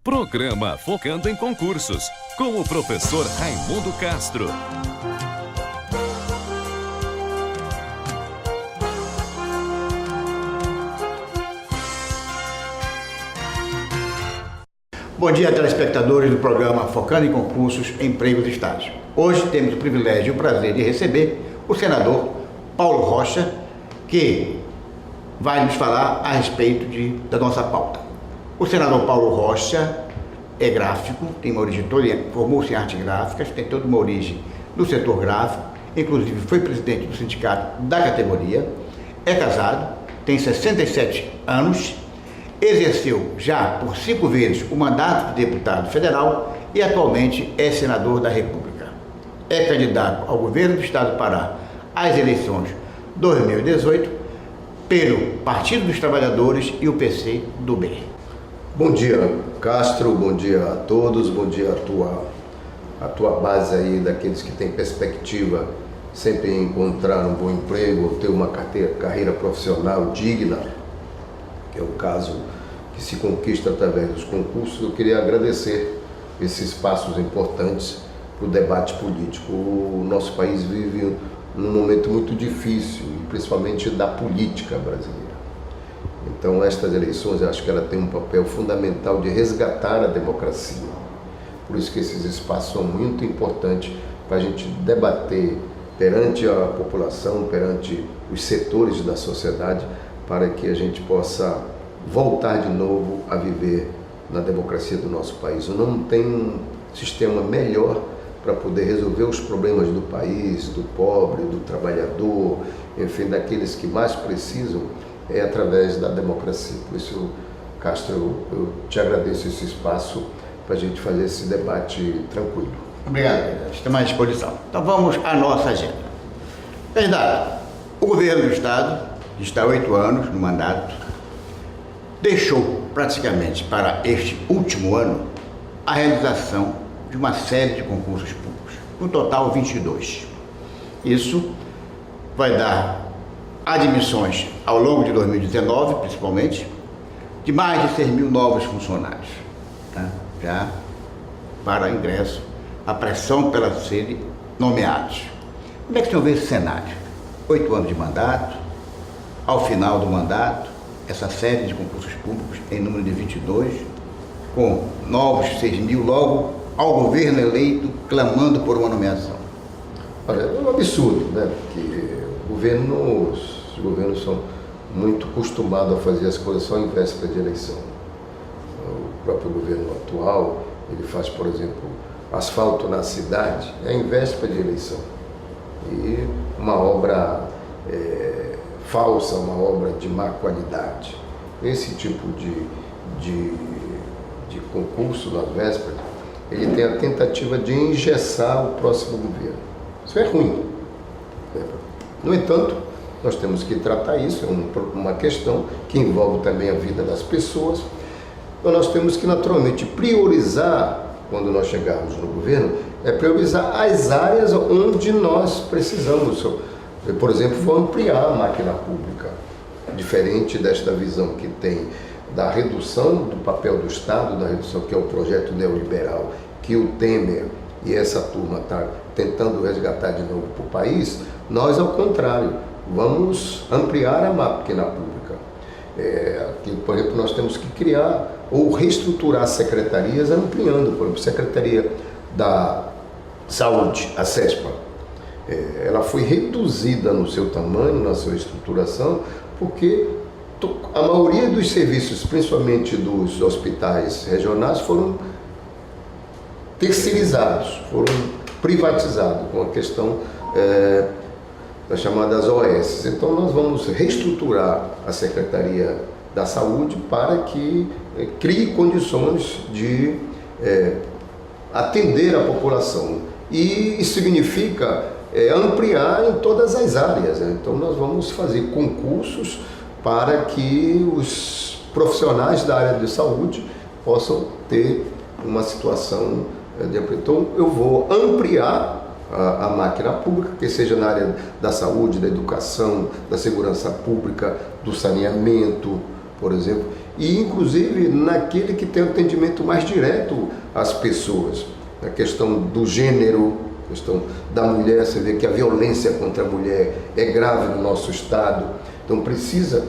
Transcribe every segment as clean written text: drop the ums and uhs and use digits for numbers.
Programa Focando em Concursos, com o professor Raimundo Castro. Bom dia, telespectadores do programa Focando em Concursos, Empregos e Estágios. Hoje temos o privilégio e o prazer de receber o senador Paulo Rocha, que vai nos falar a respeito da nossa pauta. O senador Paulo Rocha é gráfico, tem uma origem toda, formou-se em artes gráficas, tem toda uma origem no setor gráfico, inclusive foi presidente do sindicato da categoria, é casado, tem 67 anos, exerceu já por 5 vezes o mandato de deputado federal e atualmente é senador da República. É candidato ao governo do estado do Pará às eleições 2018 pelo Partido dos Trabalhadores e o PC do B. Bom dia, Castro, bom dia a todos, bom dia a tua base aí daqueles que têm perspectiva sempre em encontrar um bom emprego, ter uma carreira profissional digna, que é o caso que se conquista através dos concursos. Eu queria agradecer esses passos importantes para o debate político. O nosso país vive num momento muito difícil, principalmente da política brasileira. Então, estas eleições, eu acho que ela tem um papel fundamental de resgatar a democracia. Por isso que esses espaços são muito importantes para a gente debater perante a população, perante os setores da sociedade, para que a gente possa voltar de novo a viver na democracia do nosso país. Não tem um sistema melhor para poder resolver os problemas do país, do pobre, do trabalhador, enfim, daqueles que mais precisam, é através da democracia. Por isso, Castro, eu te agradeço esse espaço para a gente fazer esse debate tranquilo. Obrigado, estamos à disposição. Então vamos à nossa agenda. Verdade, o governo do estado está há 8 anos no mandato, deixou praticamente para este último ano a realização de uma série de concursos públicos, no total 22. Isso vai dar admissões ao longo de 2019, principalmente, de mais de 6 mil novos funcionários, tá? Já para ingresso, a pressão pela serem nomeados. Como é que o senhor vê esse cenário? 8 anos de mandato, ao final do mandato, essa série de concursos públicos em número de 22, com novos 6 mil logo ao governo eleito clamando por uma nomeação. Olha, é um absurdo, né? Porque os governos são muito acostumados a fazer as coisas só em véspera de eleição. O próprio governo atual, ele faz, por exemplo, asfalto na cidade, é em véspera de eleição. E uma obra falsa, uma obra de má qualidade. Esse tipo de concurso na véspera, ele tem a tentativa de engessar o próximo governo. Isso é ruim. No entanto, nós temos que tratar isso, é uma questão que envolve também a vida das pessoas. Então nós temos que naturalmente priorizar, quando nós chegarmos no governo, priorizar as áreas onde nós precisamos. Por exemplo, vou ampliar a máquina pública, diferente desta visão que tem da redução do papel do Estado, da redução que é o projeto neoliberal, que o Temer e essa turma está tentando resgatar de novo para o país. Nós, ao contrário, vamos ampliar a máquina pública. Aqui, por exemplo, nós temos que criar ou reestruturar secretarias ampliando, por exemplo, Secretaria da Saúde, a CESPA. Ela foi reduzida no seu tamanho, na sua estruturação, porque a maioria dos serviços, principalmente dos hospitais regionais, foram terceirizados, foram privatizados, com a questão das chamadas OS. Então nós vamos reestruturar a Secretaria da Saúde para que crie condições de atender a população. E isso significa ampliar em todas as áreas, né? Então nós vamos fazer concursos para que os profissionais da área de saúde possam ter uma situação de amplo. Então eu vou ampliar a máquina pública, que seja na área da saúde, da educação, da segurança pública, do saneamento, por exemplo, e inclusive naquele que tem um atendimento mais direto às pessoas. A questão do gênero, a questão da mulher, você vê que a violência contra a mulher é grave no nosso estado, então precisa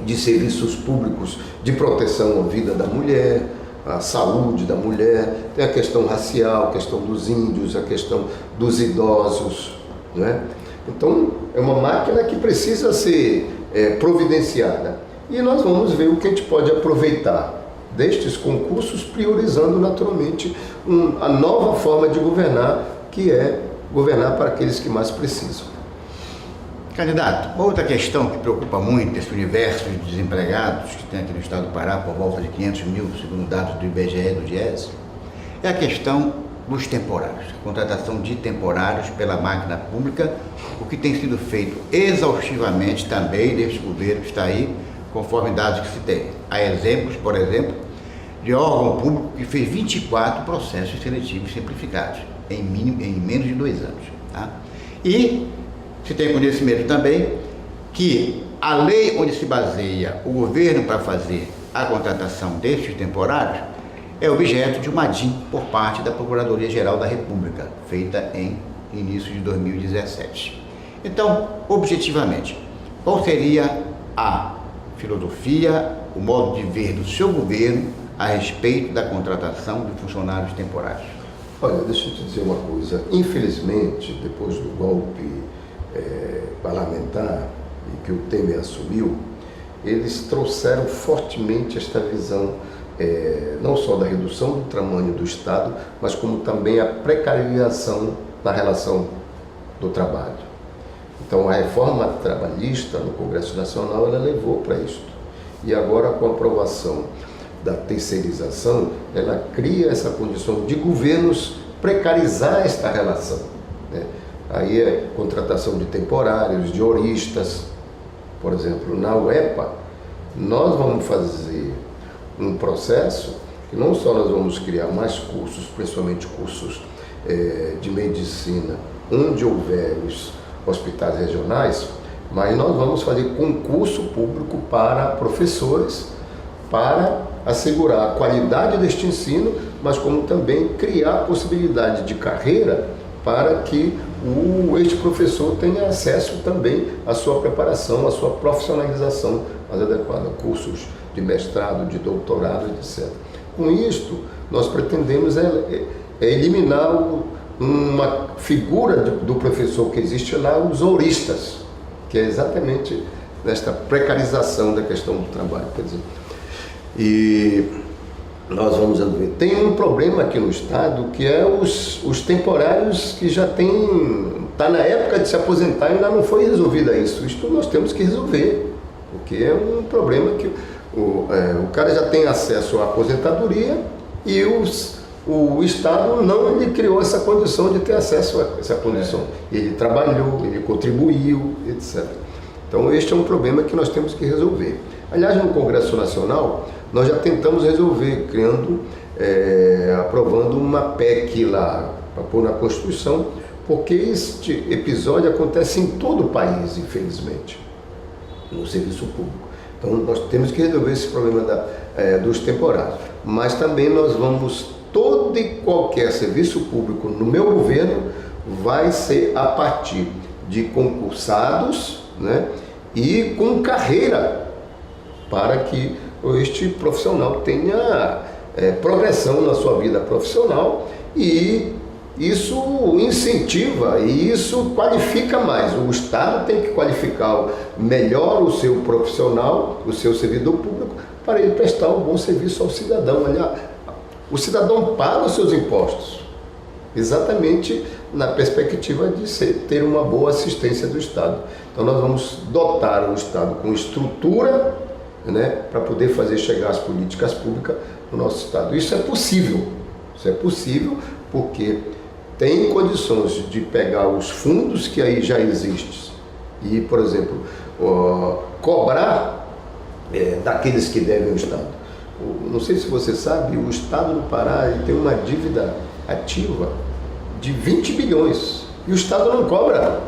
de serviços públicos de proteção à vida da mulher, à saúde da mulher, tem a questão racial, a questão dos índios, a questão dos idosos, não é? Então é uma máquina que precisa ser providenciada, e nós vamos ver o que a gente pode aproveitar destes concursos, priorizando naturalmente a nova forma de governar, que é governar para aqueles que mais precisam. Candidato, outra questão que preocupa muito esse universo de desempregados que tem aqui no estado do Pará, por volta de 500 mil, segundo dados do IBGE e do DIEESE, é a questão dos temporários, a contratação de temporários pela máquina pública, o que tem sido feito exaustivamente também deste governo que está aí, conforme dados que se tem. Há exemplos, por exemplo, de órgão público que fez 24 processos seletivos simplificados em menos de 2 anos. Tá? E se tem conhecimento também que a lei onde se baseia o governo para fazer a contratação destes temporários é objeto de uma DIN por parte da Procuradoria-Geral da República, feita em início de 2017. Então, objetivamente, qual seria a filosofia, o modo de ver do seu governo a respeito da contratação de funcionários temporários? Olha, deixa eu te dizer uma coisa. Infelizmente, depois do golpe parlamentar e que o Temer assumiu, eles trouxeram fortemente esta visão, não só da redução do tamanho do Estado, mas como também a precarização na relação do trabalho. Então, a reforma trabalhista no Congresso Nacional, ela levou para isso. E agora, com a aprovação da terceirização, ela cria essa condição de governos precarizar esta relação, né? Aí é contratação de temporários, de horistas. Por exemplo, na UEPA, nós vamos fazer um processo que não só nós vamos criar mais cursos, principalmente cursos de medicina, onde houver os hospitais regionais, mas nós vamos fazer concurso público para professores, para assegurar a qualidade deste ensino, mas como também criar a possibilidade de carreira para que este professor tenha acesso também à sua preparação, à sua profissionalização mais adequada, cursos de mestrado, de doutorado, etc. Com isto, nós pretendemos eliminar uma figura do professor que existe lá, os horistas, que é exatamente nesta precarização da questão do trabalho. Quer dizer, e nós vamos ver, tem um problema aqui no Estado, que é os temporários que já está na época de se aposentar e ainda não foi resolvido isso. Isto nós temos que resolver, porque é um problema que o cara já tem acesso à aposentadoria e o Estado não lhe criou essa condição de ter acesso a essa condição. Ele trabalhou, ele contribuiu, etc. Então este é um problema que nós temos que resolver. Aliás, no Congresso Nacional, nós já tentamos resolver, aprovando uma PEC lá, para pôr na Constituição, porque este episódio acontece em todo o país, infelizmente, no serviço público. Então, nós temos que resolver esse problema dos temporários. Mas também nós vamos, todo e qualquer serviço público no meu governo vai ser a partir de concursados, né, e com carreira, para que este profissional tenha progressão na sua vida profissional, e isso incentiva e isso qualifica mais. O Estado tem que qualificar melhor o seu profissional, o seu servidor público, para ele prestar um bom serviço ao cidadão. Olha, o cidadão paga os seus impostos, exatamente na perspectiva de ter uma boa assistência do Estado. Então nós vamos dotar o Estado com estrutura, né, para poder fazer chegar as políticas públicas no nosso Estado. Isso é possível porque tem condições de pegar os fundos que aí já existem e, por exemplo, cobrar daqueles que devem ao Estado. Não sei se você sabe, o Estado do Pará tem uma dívida ativa de 20 bilhões e o Estado não cobra.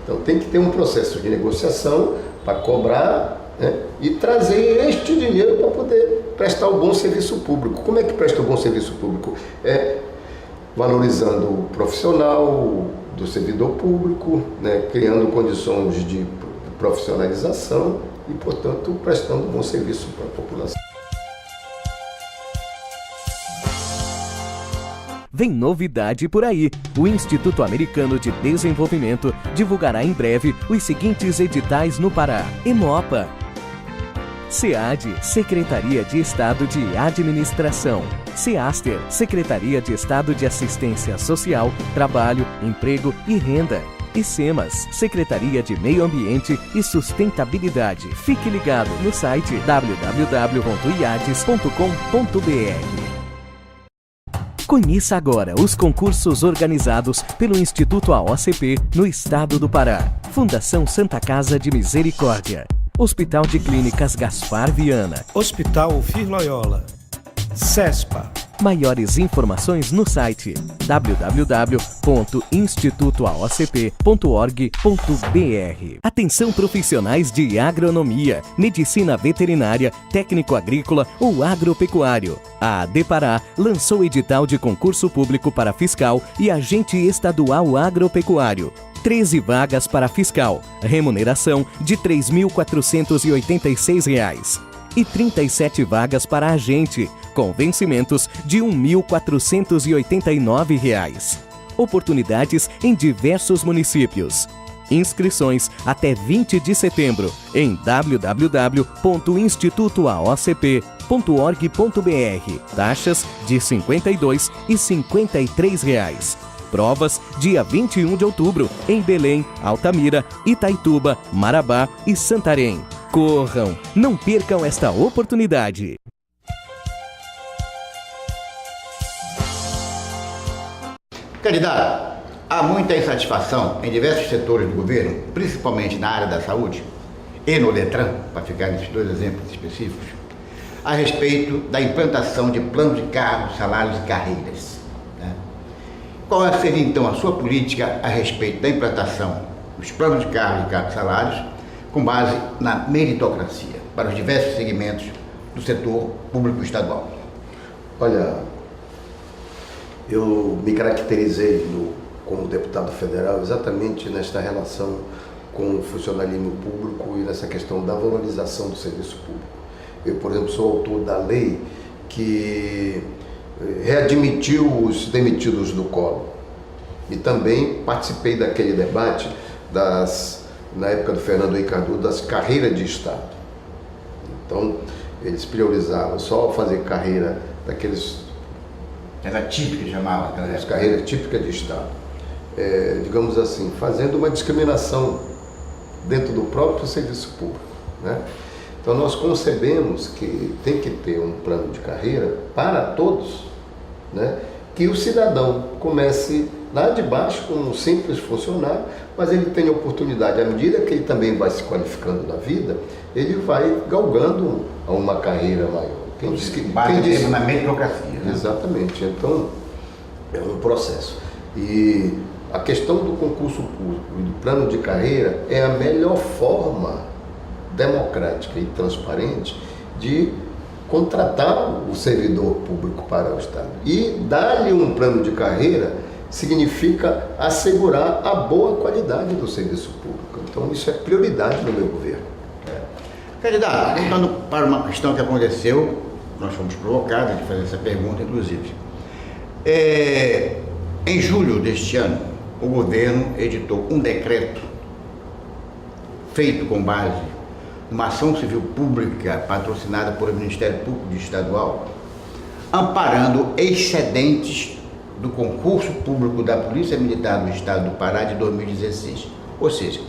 Então tem que ter um processo de negociação para cobrar né? E trazer este dinheiro para poder prestar o bom serviço público. Como é que presta o bom serviço público? É valorizando o profissional do servidor público, né? Criando condições de profissionalização e, portanto, prestando um bom serviço para a população. Vem novidade por aí. O Instituto Americano de Desenvolvimento divulgará em breve os seguintes editais no Pará. EMOPA, SEAD, Secretaria de Estado de Administração. SEASTER, Secretaria de Estado de Assistência Social, Trabalho, Emprego e Renda. E SEMAS, Secretaria de Meio Ambiente e Sustentabilidade. Fique ligado no site www.iades.com.br. Conheça agora os concursos organizados pelo Instituto AOCP no estado do Pará. Fundação Santa Casa de Misericórdia. Hospital de Clínicas Gaspar Viana. Hospital Fir Loyola. CESPA. Maiores informações no site www.institutoaocp.org.br. Atenção profissionais de agronomia, medicina veterinária, técnico agrícola ou agropecuário. A ADEPará lançou edital de concurso público para fiscal e agente estadual agropecuário. 13 vagas para fiscal, remuneração de R$ 3.486 e 37 vagas para agente, com vencimentos de R$ 1.489. Oportunidades em diversos municípios. Inscrições até 20 de setembro em www.institutoaocp.org.br. Taxas de R$ 52 e R$ 53. Provas dia 21 de outubro em Belém, Altamira, Itaituba, Marabá e Santarém. Corram, não percam esta oportunidade. Candidato, há muita insatisfação em diversos setores do governo, principalmente na área da saúde e no Detran, para ficar nesses dois exemplos específicos, a respeito da implantação de planos de cargos, salários e carreiras. Qual seria, então, a sua política a respeito da implantação dos planos de cargos e salários com base na meritocracia para os diversos segmentos do setor público estadual? Olha, eu me caracterizei como deputado federal exatamente nesta relação com o funcionalismo público e nessa questão da valorização do serviço público. Eu, por exemplo, sou autor da lei que readmitiu os demitidos do Collor e também participei daquele debate na época do Fernando Henrique Cardoso, das carreiras de Estado. Então, eles priorizavam só fazer carreira daqueles... Era típica, chamava. As carreiras típicas de Estado. Digamos assim, fazendo uma discriminação dentro do próprio serviço público, né? Então, nós concebemos que tem que ter um plano de carreira para todos, né? Que o cidadão comece lá de baixo como um simples funcionário, mas ele tem oportunidade, à medida que ele também vai se qualificando na vida, ele vai galgando a uma carreira maior. Quem diz na meritocracia, né? Exatamente. Então, é um processo. E a questão do concurso público e do plano de carreira é a melhor forma democrática e transparente de contratar o servidor público para o Estado. E dar-lhe um plano de carreira significa assegurar a boa qualidade do serviço público. Então, isso é prioridade no meu governo. Candidato, voltando para uma questão que aconteceu, nós fomos provocados de fazer essa pergunta, inclusive. Em julho deste ano, o governo editou um decreto feito com base numa ação civil pública patrocinada pelo Ministério Público Estadual, amparando excedentes do concurso público da Polícia Militar do Estado do Pará de 2016. Ou seja,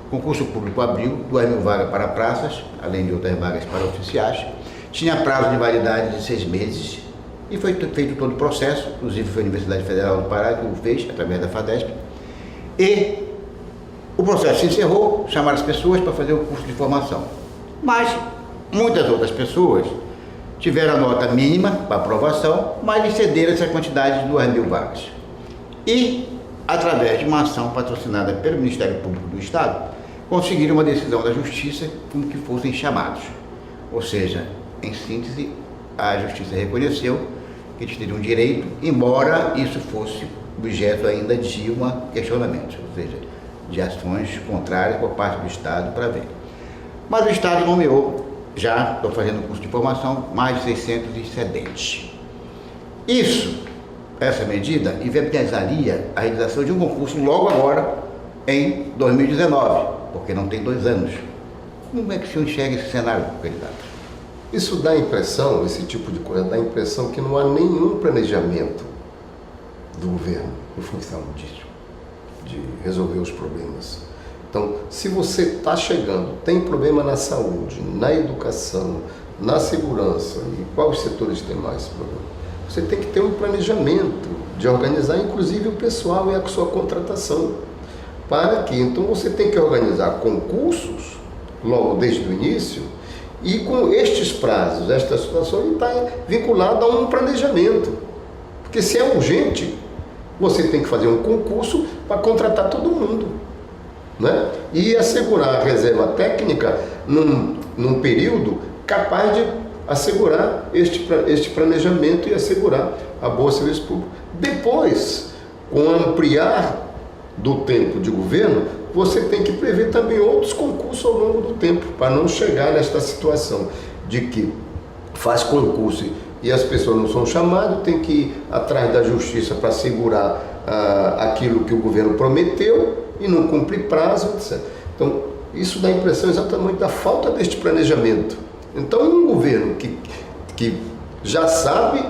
o concurso público abriu 2.000 vagas para praças, além de outras vagas para oficiais, tinha prazo de validade de 6 meses e foi feito todo o processo, inclusive foi a Universidade Federal do Pará que o fez, através da FADESP, e o processo se encerrou, chamaram as pessoas para fazer o curso de formação. Mas muitas outras pessoas tiveram a nota mínima para aprovação, mas excederam essa quantidade de 2.000 vagas. E, através de uma ação patrocinada pelo Ministério Público do Estado, conseguiram uma decisão da Justiça com que fossem chamados. Ou seja, em síntese, a Justiça reconheceu que eles teriam direito, embora isso fosse objeto ainda de um questionamento, ou seja, de ações contrárias por parte do Estado para ver. Mas o Estado nomeou, já estou fazendo curso de formação, mais de 600 excedentes. Essa medida inviabilizaria a realização de um concurso logo agora, em 2019, porque não tem 2 anos. Como é que o senhor enxerga esse cenário, candidato? Isso dá a impressão, esse tipo de coisa, dá a impressão que não há nenhum planejamento do governo em função disso, de resolver os problemas. Então, se você está chegando, tem problema na saúde, na educação, na segurança, e quais setores têm mais problema? Você tem que ter um planejamento de organizar, inclusive o pessoal e a sua contratação. Para que, então, você tem que organizar concursos, logo desde o início, e com estes prazos, esta situação está vinculada a um planejamento. Porque se é urgente, você tem que fazer um concurso para contratar todo mundo, né? E assegurar a reserva técnica num período capaz de assegurar este planejamento e assegurar a boa serviço público. Depois, com ampliar do tempo de governo, você tem que prever também outros concursos ao longo do tempo, para não chegar nesta situação de que faz concurso e as pessoas não são chamadas, tem que ir atrás da justiça para segurar aquilo que o governo prometeu e não cumpre prazo, etc. Então, isso dá a impressão exatamente da falta deste planejamento. Então, um governo que já sabe,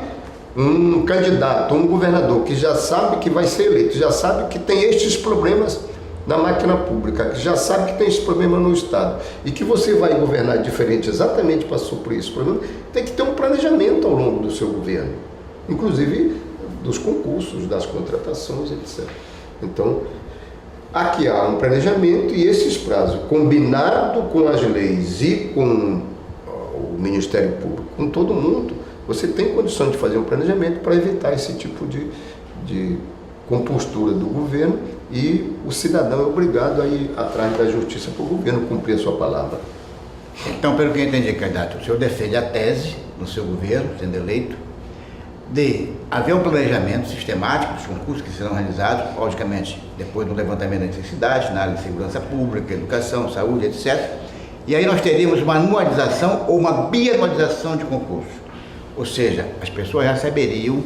um candidato, um governador que já sabe que vai ser eleito, já sabe que tem estes problemas na máquina pública, que já sabe que tem esse problema no Estado e que você vai governar diferente exatamente para suprir esse problema, tem que ter um planejamento ao longo do seu governo, inclusive dos concursos, das contratações, etc. Então, aqui há um planejamento e esses prazos, combinado com as leis e com o Ministério Público, com todo mundo, você tem condições de fazer um planejamento para evitar esse tipo de compostura do governo e o cidadão é obrigado a ir atrás da justiça para o governo cumprir a sua palavra. Então, pelo que eu entendi, candidato, o senhor defende a tese no seu governo, sendo eleito, de haver um planejamento sistemático dos concursos que serão realizados, logicamente, depois do levantamento da necessidade, na área de segurança pública, educação, saúde, etc. E aí nós teríamos uma anualização ou uma bianualização de concursos. Ou seja, as pessoas já saberiam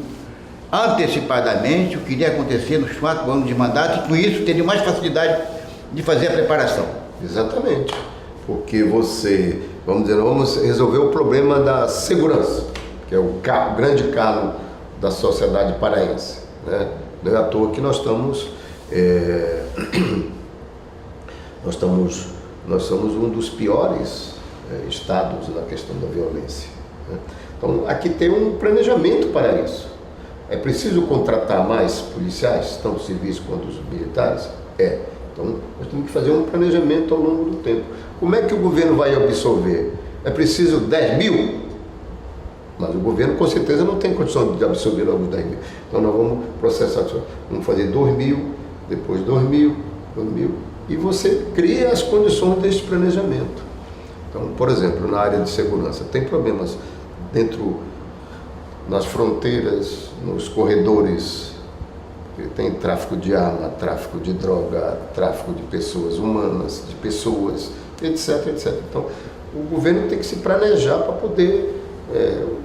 antecipadamente o que iria acontecer nos 4 anos de mandato e com isso teriam mais facilidade de fazer a preparação. Exatamente, porque você, vamos resolver o problema da segurança, que é o grande cargo da sociedade paraense, né? Não é à toa que nós somos um dos piores estados na questão da violência, né? Então, aqui tem um planejamento para isso. É preciso contratar mais policiais, tanto civis quanto os militares? Então, nós temos que fazer um planejamento ao longo do tempo. Como é que o governo vai absorver? É preciso 10 mil? Mas o governo, com certeza, não tem condição de absorver logo os 10 mil. Então, nós vamos processar, vamos fazer 2 mil, depois 2 mil, e você cria as condições deste planejamento. Então, por exemplo, na área de segurança, tem problemas nas fronteiras, nos corredores, tem tráfico de arma, tráfico de droga, tráfico de pessoas humanas, de pessoas, etc, etc. Então, o governo tem que se planejar para poder...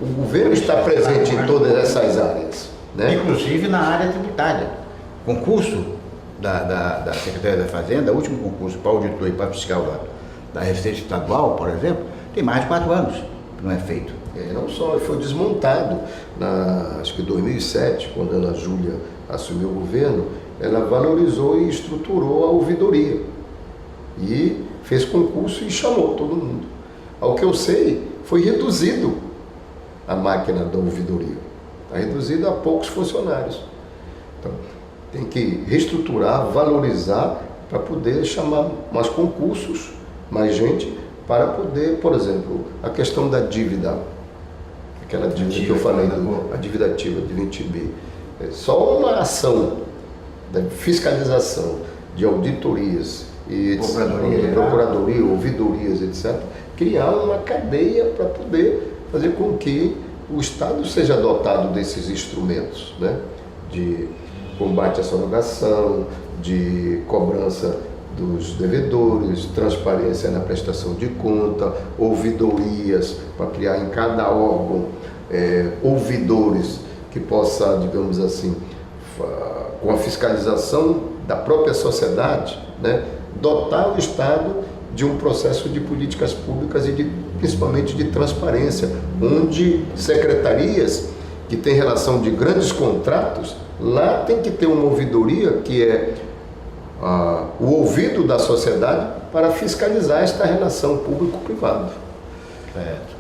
o governo está presente em todas essas áreas, né? Inclusive na área tributária. Concurso da Secretaria da Fazenda, o último concurso para auditor e para fiscal da Receita Estadual, por exemplo, tem mais de 4 anos que não é feito. Não só, foi desmontado, acho que em 2007, quando a Ana Júlia assumiu o governo, ela valorizou e estruturou a ouvidoria e fez concurso e chamou todo mundo. Ao que eu sei, foi reduzido a máquina da ouvidoria, está reduzido a poucos funcionários. Então, tem que reestruturar, valorizar, para poder chamar mais concursos, mais gente, para poder, por exemplo, a questão da dívida, aquela dívida que eu falei, a dívida ativa de 20 bi. Só uma ação da fiscalização de auditorias, e procuradoria, ouvidorias, etc., criar uma cadeia para poder fazer com que o Estado seja dotado desses instrumentos, né? De combate à sonegação, de cobrança dos devedores, transparência na prestação de conta, ouvidorias para criar em cada órgão ouvidores que possa, digamos assim, com a fiscalização da própria sociedade, né, dotar o Estado de um processo de políticas públicas e principalmente de transparência, onde secretarias que têm relação de grandes contratos, lá tem que ter uma ouvidoria que é o ouvido da sociedade para fiscalizar esta relação público-privado. Certo.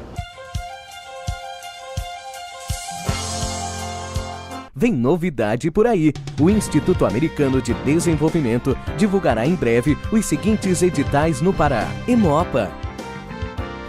Vem novidade por aí. O Instituto Americano de Desenvolvimento divulgará em breve os seguintes editais no Pará. Emopa,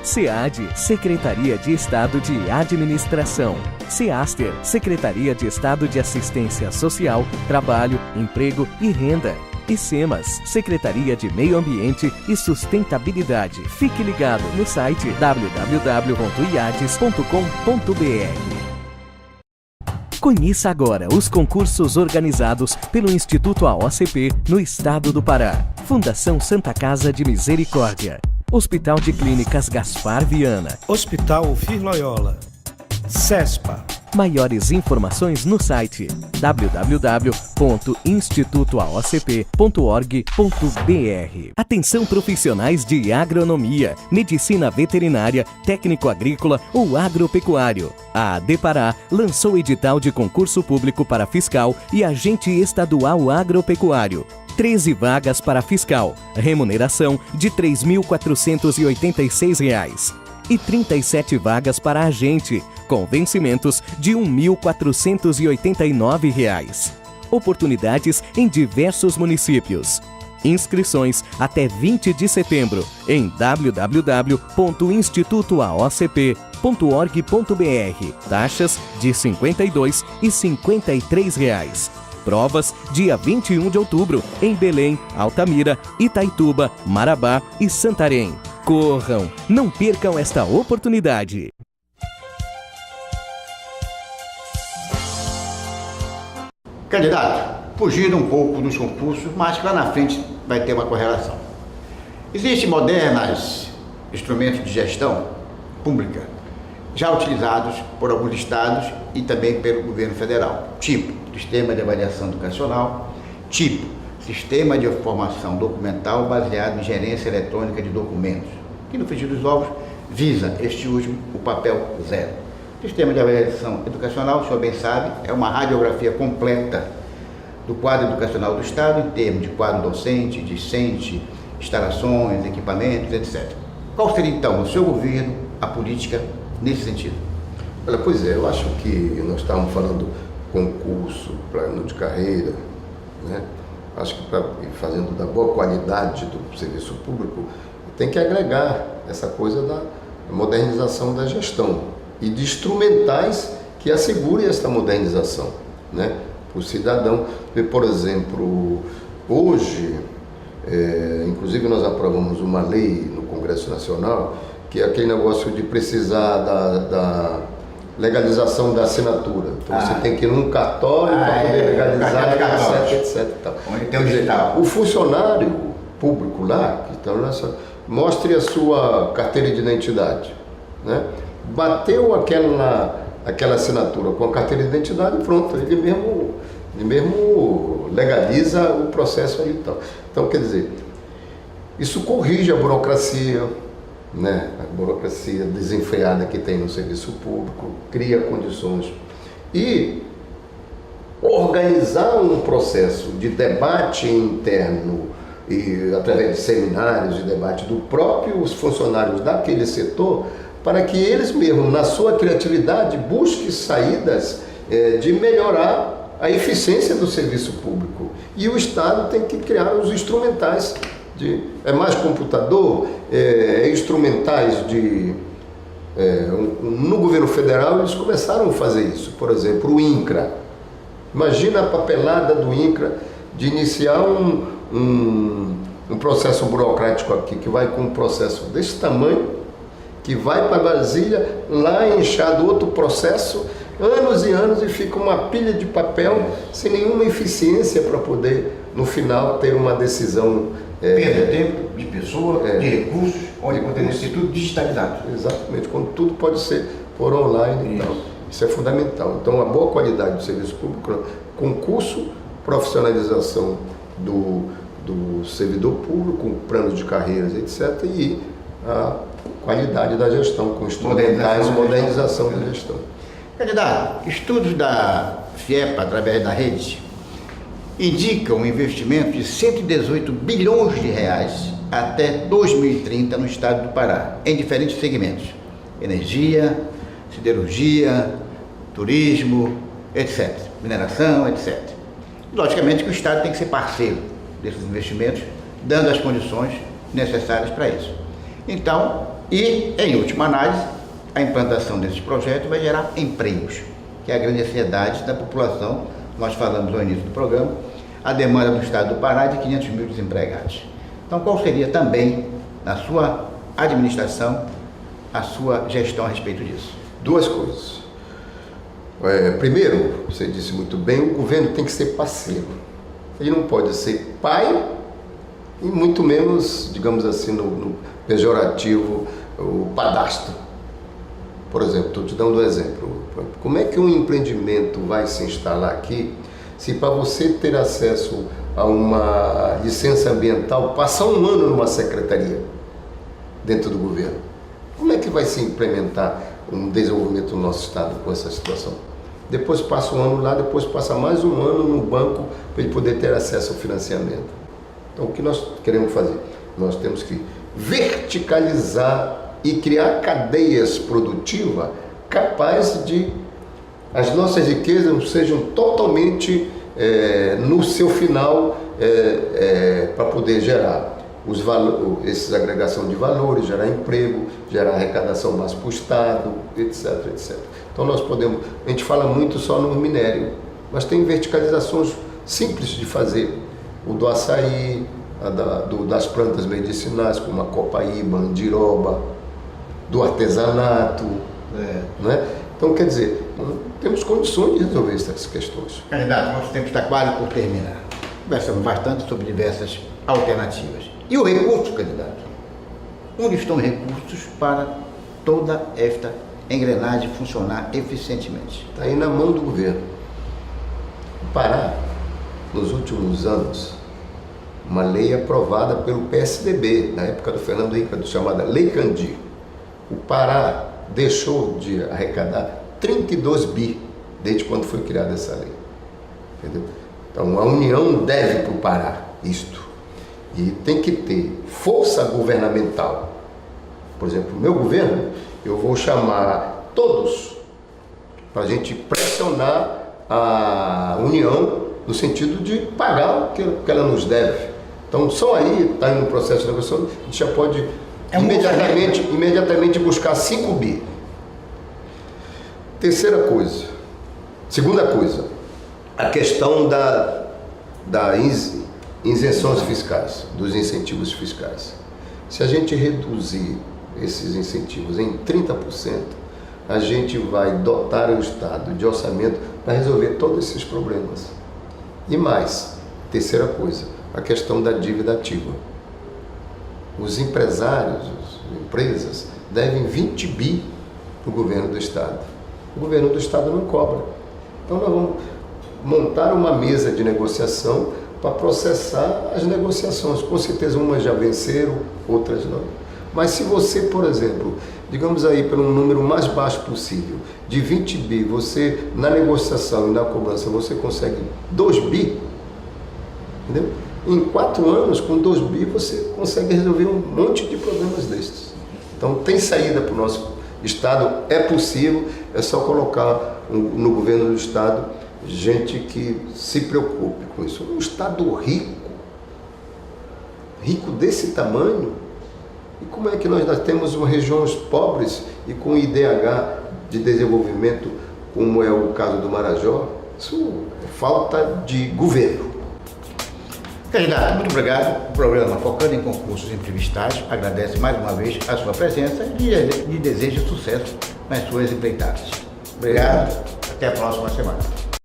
SEAD, Secretaria de Estado de Administração. SEASTER, Secretaria de Estado de Assistência Social, Trabalho, Emprego e Renda. E SEMAS, Secretaria de Meio Ambiente e Sustentabilidade. Fique ligado no site www.iades.com.br. Conheça agora os concursos organizados pelo Instituto AOCP no estado do Pará. Fundação Santa Casa de Misericórdia. Hospital de Clínicas Gaspar Viana. Hospital Ofir Loyola. CESPA. Maiores informações no site www.institutoaocp.org.br. Atenção profissionais de agronomia, medicina veterinária, técnico agrícola ou agropecuário. A ADEPará lançou edital de concurso público para fiscal e agente estadual agropecuário. 13 vagas para fiscal, remuneração de R$ 3.486. E 37 vagas para agente, com vencimentos de R$ 1.489. Oportunidades em diversos municípios. Inscrições até 20 de setembro em www.institutoaocp.org.br. Taxas de R$ 52 e R$ 53. Provas dia 21 de outubro em Belém, Altamira, Itaituba, Marabá e Santarém. Corram, não percam esta oportunidade. Candidato, fugindo um pouco dos concursos, mas que lá na frente vai ter uma correlação. Existem modernos instrumentos de gestão pública já utilizados por alguns estados e também pelo governo federal, tipo Sistema de Avaliação Educacional, tipo Sistema de Informação Documental baseado em Gerência Eletrônica de Documentos, que no frigir dos ovos visa este último o papel zero. Sistema de Avaliação Educacional, o senhor bem sabe, é uma radiografia completa do quadro educacional do Estado em termos de quadro docente, discente, instalações, equipamentos, etc. Qual seria então, no seu governo, a política nesse sentido? Olha, pois é, eu acho que nós estávamos falando concurso, plano de carreira, né? Acho que para fazendo da boa qualidade do serviço público, tem que agregar essa coisa da modernização da gestão e de instrumentais que assegurem esta modernização, né, para o cidadão. Por exemplo, hoje, inclusive nós aprovamos uma lei no Congresso Nacional, que é aquele negócio de precisar da legalização da assinatura. Então você tem que ir num cartório para poder legalizar, etc. Onde tem o digital. O funcionário público lá, que está nessa, mostre a sua carteira de identidade, né? Bateu aquela assinatura com a carteira de identidade, pronto, ele mesmo legaliza o processo ali e tal. Então, quer dizer, isso corrige a burocracia, né? A burocracia desenfreada que tem no serviço público, cria condições e organizar um processo de debate interno e através de seminários de debate dos próprios funcionários daquele setor, para que eles mesmos, na sua criatividade, busquem saídas de melhorar a eficiência do serviço público. E o Estado tem que criar os instrumentais mais computador, instrumentais no governo federal eles começaram a fazer isso. Por exemplo, o INCRA. Imagina a papelada do INCRA de iniciar um processo burocrático aqui, que vai com um processo desse tamanho, que vai para Brasília, lá é inchado outro processo, anos e anos, e fica uma pilha de papel sem nenhuma eficiência para poder, no final, ter uma decisão. Perda de tempo, de pessoa, de recursos, onde poderia ser tudo digitalizado. Exatamente, quando tudo pode ser por online e tal. Isso é fundamental. Então, a boa qualidade do serviço público, concurso, profissionalização do servidor público, planos de carreiras, etc. E a qualidade da gestão, com instrumentais, modernização da gestão. Candidato, estudos da FIEPA, através da rede, indicam um investimento de 118 bilhões de reais até 2030 no estado do Pará, em diferentes segmentos: energia, siderurgia, turismo, etc., mineração, etc. Logicamente que o estado tem que ser parceiro desses investimentos, dando as condições necessárias para isso. Então, e em última análise, a implantação desses projetos vai gerar empregos, que é a grande ansiedade da população. Nós falamos no início do programa, a demanda do estado do Pará é de 500 mil desempregados. Então, qual seria também, na sua administração, a sua gestão a respeito disso? Duas coisas. Primeiro, você disse muito bem, o governo tem que ser parceiro. Ele não pode ser pai e muito menos, digamos assim, no pejorativo, o padastro. Por exemplo, estou te dando um exemplo. Como é que um empreendimento vai se instalar aqui se para você ter acesso a uma licença ambiental passa um ano numa secretaria dentro do governo? Como é que vai se implementar um desenvolvimento no nosso estado com essa situação? Depois passa um ano lá, depois passa mais um ano no banco para ele poder ter acesso ao financiamento. Então, o que nós queremos fazer? Nós temos que verticalizar e criar cadeias produtivas capazes de as nossas riquezas sejam totalmente no seu final para poder gerar essa agregação de valores, gerar emprego, gerar arrecadação mais para o Estado, etc, etc. Então a gente fala muito só no minério, mas tem verticalizações simples de fazer. O do açaí, das plantas medicinais, como a copaíba, andiroba, do artesanato, né? Então, quer dizer, temos condições de resolver essas questões. Candidato, nosso tempo está quase por terminar. Conversamos bastante sobre diversas alternativas. E o recurso, candidato? Onde estão os recursos para toda esta engrenagem funcionar eficientemente? Está aí na mão do governo. O Pará, nos últimos anos, uma lei aprovada pelo PSDB, na época do Fernando Henrique, chamada Lei Candir. O Pará deixou de arrecadar 32 bi desde quando foi criada essa lei. Entendeu? Então a União deve para o Pará isto. E tem que ter força governamental. Por exemplo, o meu governo, eu vou chamar todos para a gente pressionar a União no sentido de pagar o que ela nos deve. Então só aí está em um processo de negociação, a gente já pode imediatamente buscar 5 bi. Segunda coisa, a questão das isenções fiscais, dos incentivos fiscais. Se a gente reduzir esses incentivos em 30%, a gente vai dotar o Estado de orçamento para resolver todos esses problemas. E mais, terceira coisa, a questão da dívida ativa. Os empresários, as empresas, devem 20 bi para o governo do Estado. O governo do Estado não cobra. Então nós vamos montar uma mesa de negociação para processar as negociações. Com certeza umas já venceram, outras não. Mas se você, por exemplo, digamos aí pelo número mais baixo possível, de 20 bi, você na negociação e na cobrança você consegue 2 bi, entendeu? Em 4 anos, com 2 bi, você consegue resolver um monte de problemas desses. Então tem saída para o nosso Estado, é possível, é só colocar no governo do Estado gente que se preocupe com isso. Um Estado rico desse tamanho, e como é que nós temos regiões pobres e com IDH de desenvolvimento, como é o caso do Marajó? Isso é falta de governo. Candidato, muito obrigado. O programa Focando em Concursos Entrevistados agradece mais uma vez a sua presença e deseja sucesso nas suas empreitadas. Obrigado. Até a próxima semana.